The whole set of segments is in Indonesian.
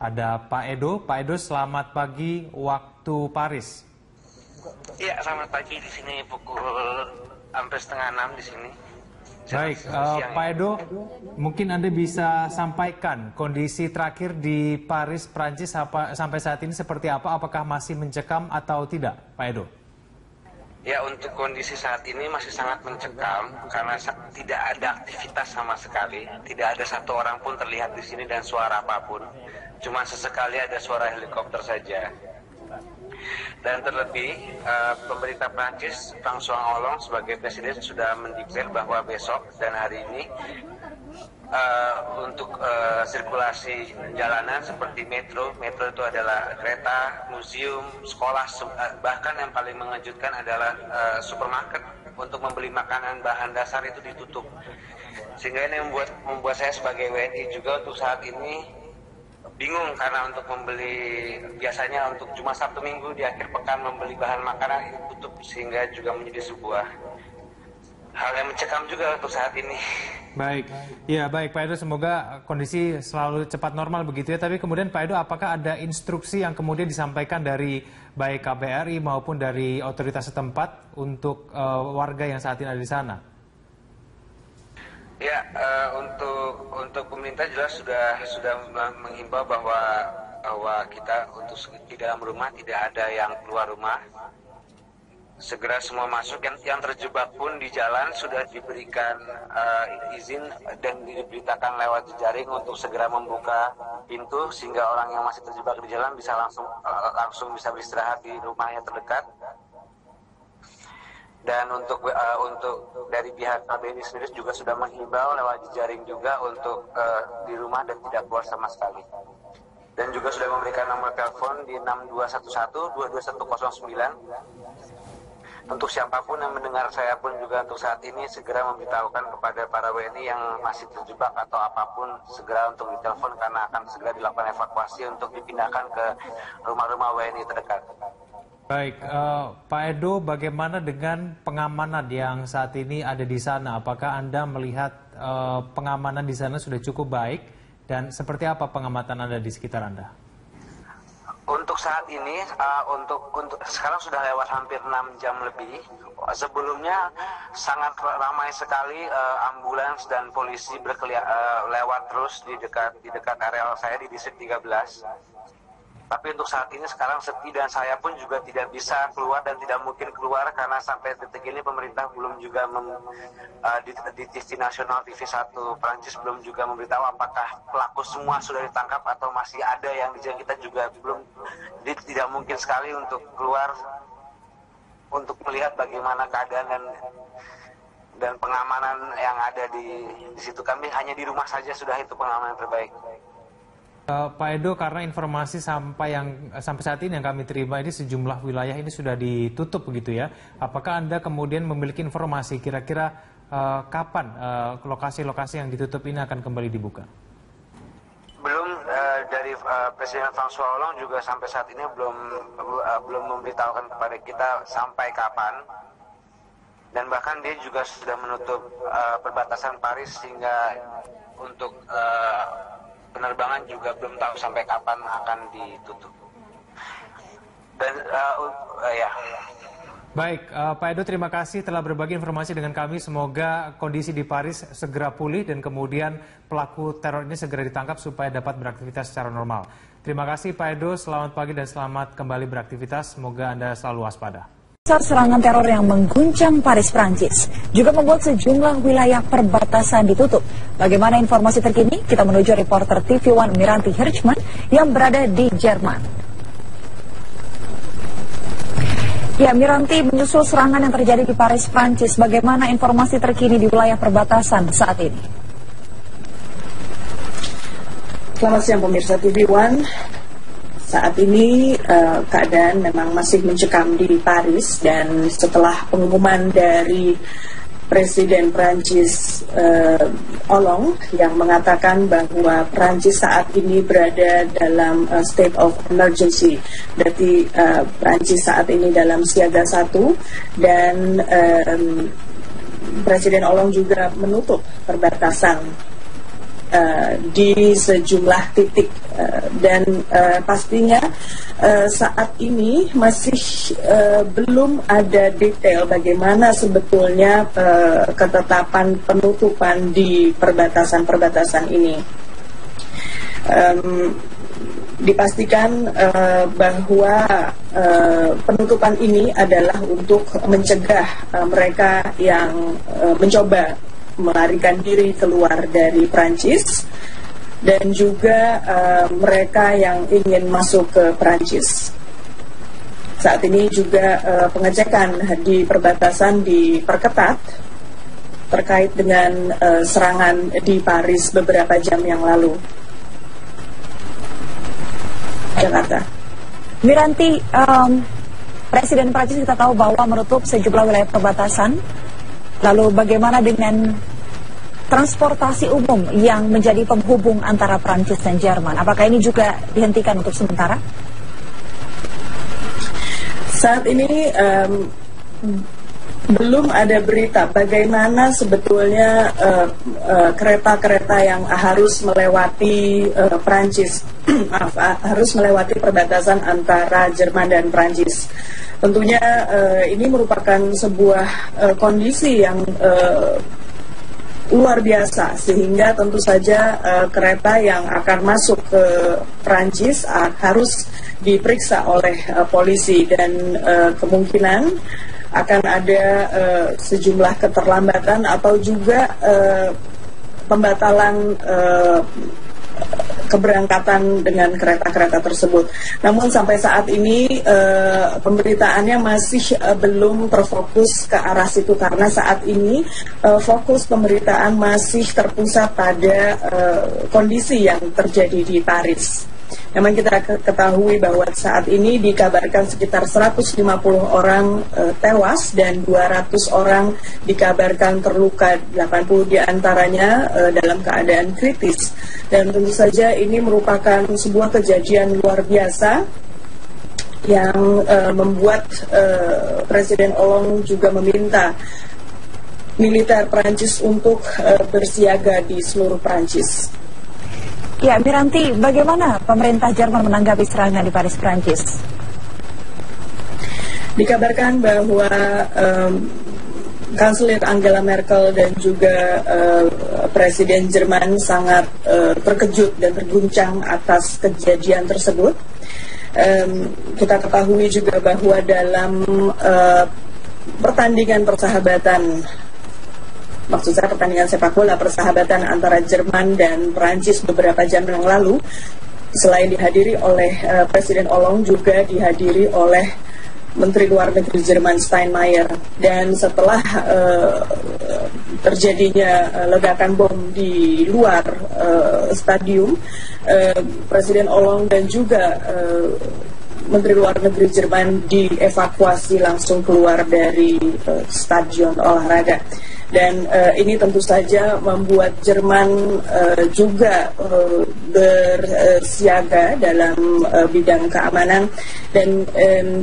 Ada Pak Edo. Pak Edo, selamat pagi waktu Paris. Iya, selamat pagi di sini pukul hampir setengah 6 di sini. Baik, Pak Edo, mungkin Anda bisa sampaikan kondisi terakhir di Paris, Prancis sampai saat ini seperti apa? Apakah masih mencekam atau tidak, Pak Edo? Ya, untuk kondisi saat ini masih sangat mencekam karena tidak ada aktivitas sama sekali. Tidak ada satu orang pun terlihat di sini dan suara apapun. Cuma sesekali ada suara helikopter saja. Dan terlebih, pemerintah Prancis, François Hollande sebagai presiden sudah mendeklar bahwa besok dan hari ini untuk sirkulasi jalanan seperti metro itu adalah kereta, museum, sekolah, bahkan yang paling mengejutkan adalah supermarket untuk membeli makanan bahan dasar itu ditutup. Sehingga ini membuat saya sebagai WNI juga untuk saat ini bingung karena untuk membeli, biasanya untuk cuma Sabtu Minggu di akhir pekan membeli bahan makanan itu tutup, sehingga juga menjadi sebuah hal yang mencekam juga untuk saat ini. Baik, ya baik Pak Edo, semoga kondisi selalu cepat normal begitu ya. Tapi kemudian Pak Edo, apakah ada instruksi yang kemudian disampaikan dari baik KBRI maupun dari otoritas setempat untuk warga yang saat ini ada di sana? Ya, untuk pemerintah jelas sudah menghimbau bahwa kita untuk di dalam rumah tidak ada yang keluar rumah. Segera semua masuk, yang terjebak pun di jalan sudah diberikan izin dan diberitakan lewat jejaring untuk segera membuka pintu sehingga orang yang masih terjebak di jalan bisa langsung bisa beristirahat di rumahnya terdekat. Dan untuk dari pihak KBRI sendiri juga sudah menghimbau lewat jejaring juga untuk di rumah dan tidak keluar sama sekali. Dan juga sudah memberikan nomor telepon di 6211 22109. Untuk siapapun yang mendengar saya pun juga untuk saat ini segera memberitahukan kepada para WNI yang masih terjebak atau apapun segera untuk ditelepon karena akan segera dilakukan evakuasi untuk dipindahkan ke rumah-rumah WNI terdekat. Baik, Pak Edo, bagaimana dengan pengamanan yang saat ini ada di sana? Apakah Anda melihat pengamanan di sana sudah cukup baik dan seperti apa pengamatan Anda di sekitar Anda? Untuk saat ini, untuk sekarang sudah lewat hampir 6 jam lebih. Sebelumnya sangat ramai sekali ambulans dan polisi lewat terus di dekat area saya di distrik 13. Tapi untuk saat ini sekarang sepi dan saya pun juga tidak bisa keluar dan tidak mungkin keluar karena sampai detik ini pemerintah belum juga di TV nasional TV1 Prancis belum juga memberitahu apakah pelaku semua sudah ditangkap atau masih ada yang kita juga belum. Jadi tidak mungkin sekali untuk keluar untuk melihat bagaimana keadaan dan pengamanan yang ada di situ. Kami hanya di rumah saja sudah itu pengamanan terbaik. Pak Edo, karena informasi sampai saat ini yang kami terima ini sejumlah wilayah ini sudah ditutup begitu ya. Apakah Anda kemudian memiliki informasi kira-kira kapan lokasi-lokasi yang ditutup ini akan kembali dibuka? Belum, dari Presiden François Hollande juga sampai saat ini belum memberitahukan kepada kita sampai kapan. Dan bahkan dia juga sudah menutup perbatasan Paris sehingga untuk penerbangan juga belum tahu sampai kapan akan ditutup. Dan ya. Baik, Pak Edo, terima kasih telah berbagi informasi dengan kami. Semoga kondisi di Paris segera pulih dan kemudian pelaku teror ini segera ditangkap supaya dapat beraktivitas secara normal. Terima kasih Pak Edo, selamat pagi dan selamat kembali beraktivitas. Semoga Anda selalu waspada. Serangan teror yang mengguncang Paris, Prancis juga membuat sejumlah wilayah perbatasan ditutup. Bagaimana informasi terkini? Kita menuju reporter TV One Miranti Hirschman yang berada di Jerman. Ya, Miranti, menyusul serangan yang terjadi di Paris, Prancis, bagaimana informasi terkini di wilayah perbatasan saat ini? Selamat siang pemirsa TV One. Saat ini keadaan memang masih mencekam di Paris dan setelah pengumuman dari Presiden Prancis Hollande yang mengatakan bahwa Prancis saat ini berada dalam state of emergency. Berarti Prancis saat ini dalam siaga 1 dan Presiden Hollande juga menutup perbatasan di sejumlah titik dan pastinya saat ini masih belum ada detail bagaimana sebetulnya ketetapan penutupan di perbatasan-perbatasan ini. Dipastikan bahwa penutupan ini adalah untuk mencegah mereka yang mencoba melarikan diri keluar dari Prancis dan juga mereka yang ingin masuk ke Prancis. Saat ini juga pengecekan di perbatasan diperketat terkait dengan serangan di Paris beberapa jam yang lalu. Jakarta. Miranti, Presiden Prancis kita tahu bahwa menutup sejumlah wilayah perbatasan. Lalu bagaimana dengan transportasi umum yang menjadi penghubung antara Prancis dan Jerman? Apakah ini juga dihentikan untuk sementara? Saat ini belum ada berita bagaimana sebetulnya kereta-kereta yang harus melewati Prancis, harus melewati perbatasan antara Jerman dan Prancis. Tentunya ini merupakan sebuah kondisi yang luar biasa, sehingga tentu saja kereta yang akan masuk ke Prancis harus diperiksa oleh polisi dan kemungkinan akan ada sejumlah keterlambatan atau juga pembatalan keberangkatan dengan kereta-kereta tersebut. Namun sampai saat ini pemberitaannya masih belum terfokus ke arah situ karena saat ini fokus pemberitaan masih terpusat pada kondisi yang terjadi di Paris. Memang kita ketahui bahwa saat ini dikabarkan sekitar 150 orang tewas dan 200 orang dikabarkan terluka, 80 diantaranya dalam keadaan kritis. Dan tentu saja ini merupakan sebuah kejadian luar biasa yang membuat Presiden Hollande juga meminta militer Prancis untuk bersiaga di seluruh Prancis. Ya, Miranti, bagaimana pemerintah Jerman menanggapi serangan di Paris, Prancis? Dikabarkan bahwa Kanselir Angela Merkel dan juga Presiden Jerman sangat terkejut dan terguncang atas kejadian tersebut. Kita ketahui juga bahwa dalam pertandingan persahabatan, maksud saya pertandingan sepak bola persahabatan antara Jerman dan Prancis beberapa jam yang lalu, selain dihadiri oleh Presiden Hollande juga dihadiri oleh Menteri Luar Negeri Jerman Steinmeier. Dan setelah terjadinya ledakan bom di luar stadium, Presiden Hollande dan juga Menteri Luar Negeri Jerman dievakuasi langsung keluar dari stadion olahraga. Dan ini tentu saja membuat Jerman juga bersiaga dalam bidang keamanan. Dan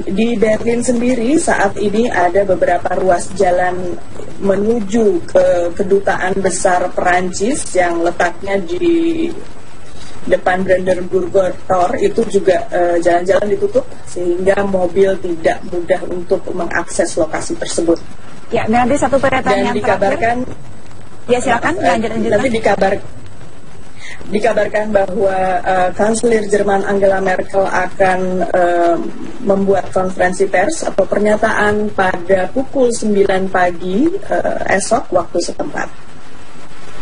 di Berlin sendiri saat ini ada beberapa ruas jalan menuju ke kedutaan besar Perancis yang letaknya di depan Brandenburger Tor, itu juga jalan-jalan ditutup sehingga mobil tidak mudah untuk mengakses lokasi tersebut. Ya, nanti satu pernyataan yang dikabarkan, ya silakan lanjut. Nanti dikabarkan bahwa Kanselir Jerman Angela Merkel akan membuat konferensi pers atau pernyataan pada pukul 9 pagi esok waktu setempat.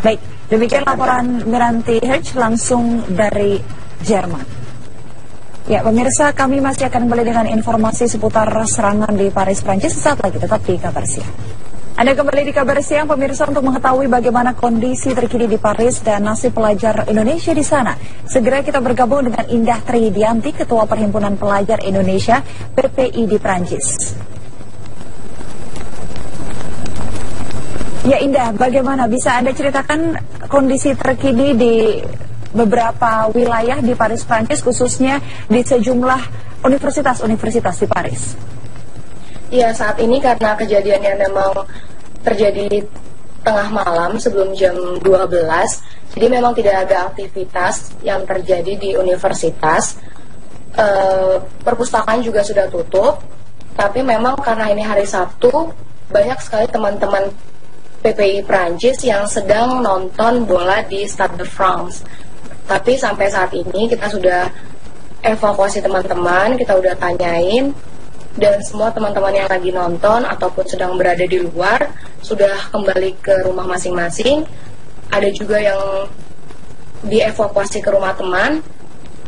Baik, demikian laporan Miranti Hertz langsung dari Jerman. Ya, pemirsa, kami masih akan kembali dengan informasi seputar serangan di Paris, Prancis. Sesaat lagi, tetap di Kabar Siang. Anda kembali di Kabar Siang, pemirsa, untuk mengetahui bagaimana kondisi terkini di Paris dan nasib pelajar Indonesia di sana. Segera kita bergabung dengan Indah Tridianti, Ketua Perhimpunan Pelajar Indonesia PPI di Prancis. Ya, Indah, bagaimana bisa Anda ceritakan kondisi terkini di beberapa wilayah di Paris, Prancis, khususnya di sejumlah universitas-universitas di Paris? Ya, saat ini karena kejadiannya memang terjadi tengah malam sebelum jam 12. Jadi memang tidak ada aktivitas yang terjadi di universitas. Perpustakaan juga sudah tutup. Tapi memang karena ini hari Sabtu, banyak sekali teman-teman PPI Prancis yang sedang nonton bola di Stade de France. Tapi sampai saat ini kita sudah evakuasi teman-teman, kita udah tanyain, dan semua teman-teman yang lagi nonton ataupun sedang berada di luar sudah kembali ke rumah masing-masing. Ada juga yang dievakuasi ke rumah teman,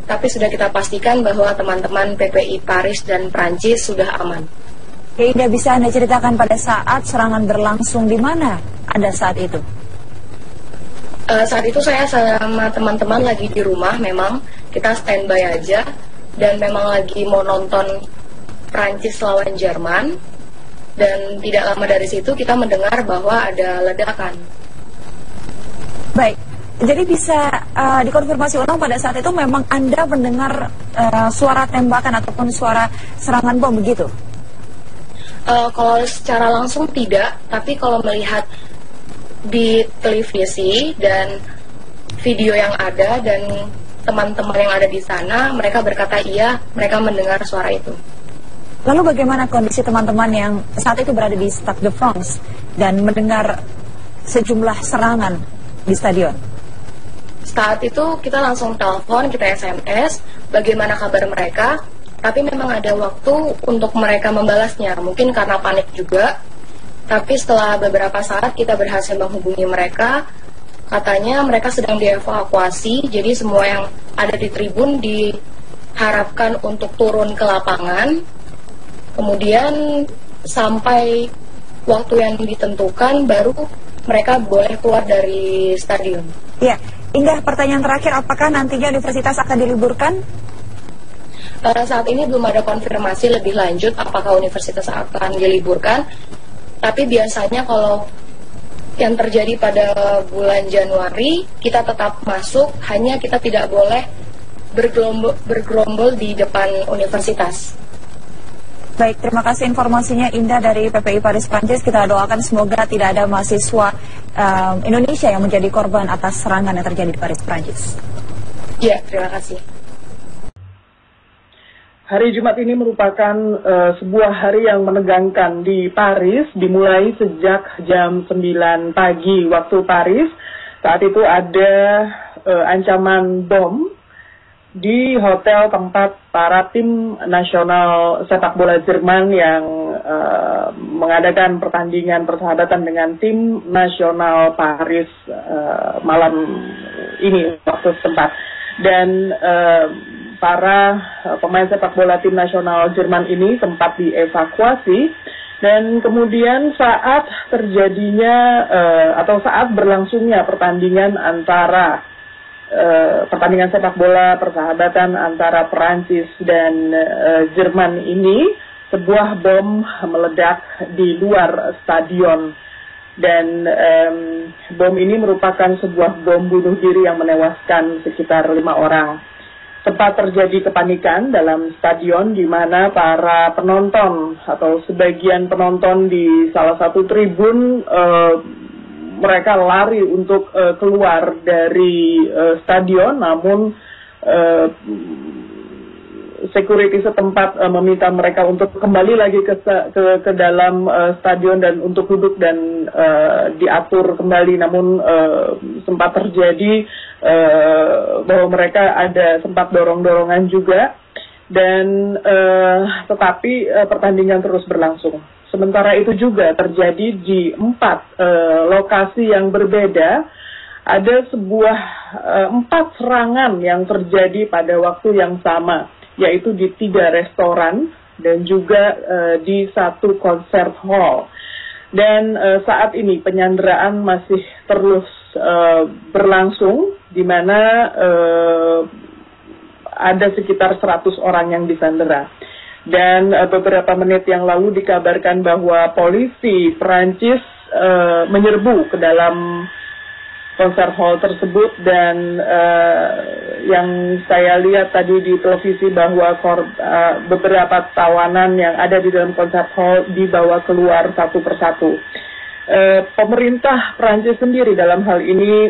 tapi sudah kita pastikan bahwa teman-teman PPI Paris dan Prancis sudah aman. Indah, bisa Anda ceritakan pada saat serangan berlangsung di mana Anda saat itu? Saat itu saya sama teman-teman lagi di rumah, memang kita standby aja, dan memang lagi mau nonton Prancis lawan Jerman, dan tidak lama dari situ kita mendengar bahwa ada ledakan. Baik, jadi bisa dikonfirmasi ulang pada saat itu memang Anda mendengar suara tembakan ataupun suara serangan bom begitu? Kalau secara langsung tidak, tapi kalau melihat di televisi dan video yang ada dan teman-teman yang ada di sana, mereka berkata iya, mereka mendengar suara itu. Lalu bagaimana kondisi teman-teman yang saat itu berada di Stade de France dan mendengar sejumlah serangan di stadion? Saat itu kita langsung telepon, kita SMS, bagaimana kabar mereka. Tapi memang ada waktu untuk mereka membalasnya, mungkin karena panik juga. Tapi setelah beberapa saat kita berhasil menghubungi mereka, katanya mereka sedang dievakuasi, jadi semua yang ada di tribun diharapkan untuk turun ke lapangan. Kemudian sampai waktu yang ditentukan baru mereka boleh keluar dari stadion. Ya, Indah, pertanyaan terakhir, apakah nantinya universitas akan diliburkan? Saat ini belum ada konfirmasi lebih lanjut apakah universitas akan diliburkan. Tapi biasanya kalau yang terjadi pada bulan Januari, kita tetap masuk, hanya kita tidak boleh bergerombol di depan universitas. Baik, terima kasih informasinya Indah dari PPI Paris Prancis. Kita doakan semoga tidak ada mahasiswa Indonesia yang menjadi korban atas serangan yang terjadi di Paris Prancis. Ya, terima kasih. Hari Jumat ini merupakan sebuah hari yang menegangkan di Paris, dimulai sejak jam 9 pagi waktu Paris. Saat itu ada ancaman bom di hotel tempat para tim nasional sepak bola Jerman yang mengadakan pertandingan persahabatan dengan tim nasional Paris malam ini waktu setempat. Dan para pemain sepak bola tim nasional Jerman ini sempat dievakuasi, dan kemudian saat terjadinya atau saat berlangsungnya pertandingan antara pertandingan sepak bola persahabatan antara Perancis dan Jerman ini, sebuah bom meledak di luar stadion. Dan bom ini merupakan sebuah bom bunuh diri yang menewaskan sekitar 5 orang. Sempat terjadi kepanikan dalam stadion di mana para penonton atau sebagian penonton di salah satu tribun mereka lari untuk keluar dari stadion, namun security setempat meminta mereka untuk kembali lagi ke dalam stadion dan untuk duduk dan diatur kembali. Namun sempat terjadi bahwa mereka ada sempat dorong-dorongan juga, dan tetapi pertandingan terus berlangsung. Sementara itu juga terjadi di 4 lokasi yang berbeda. Ada 4 serangan yang terjadi pada waktu yang sama, yaitu di 3 restoran dan juga di 1 concert hall. Dan saat ini penyanderaan masih terus berlangsung, di mana ada sekitar 100 orang yang disandera. Dan beberapa menit yang lalu dikabarkan bahwa polisi Perancis menyerbu ke dalam konser hall tersebut, dan yang saya lihat tadi di televisi bahwa beberapa tawanan yang ada di dalam konser hall dibawa keluar satu persatu. pemerintah Prancis sendiri dalam hal ini